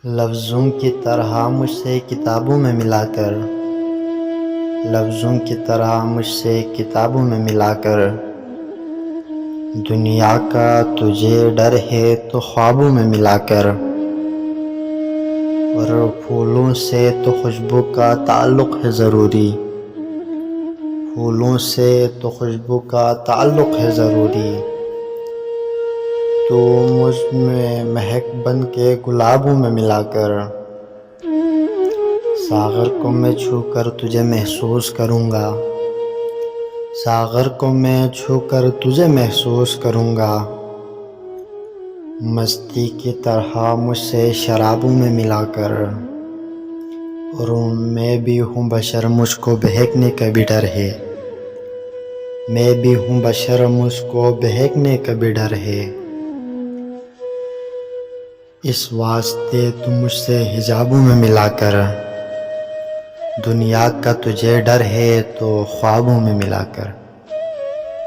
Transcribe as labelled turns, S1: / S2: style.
S1: لفظوں کی طرح مجھ سے کتابوں میں ملا کر، لفظوں کی طرح مجھ سے کتابوں میں ملا کر، دنیا کا تجھے ڈر ہے تو خوابوں میں ملا کر، اور پھولوں سے تو خوشبو کا تعلق ہے ضروری، پھولوں سے تو خوشبو کا تعلق ہے ضروری، تو مجھ میں مہک بن کے گلابوں میں ملا کر، ساغر کو میں چھو کر تجھے محسوس کروں گا، ساغر کو میں چھو کر تجھے محسوس کروں گا، مستی کی طرح مجھ سے شرابوں میں ملا کر، اور میں بھی ہوں بشر مجھ کو بہکنے کا بھی ڈر ہے، میں بھی ہوں بشر مجھ کو بہکنے کا بھی ڈر ہے، اس واسطے تو مجھ سے حجابوں میں ملا کر، دنیا کا تجھے ڈر ہے تو خوابوں میں ملا کر۔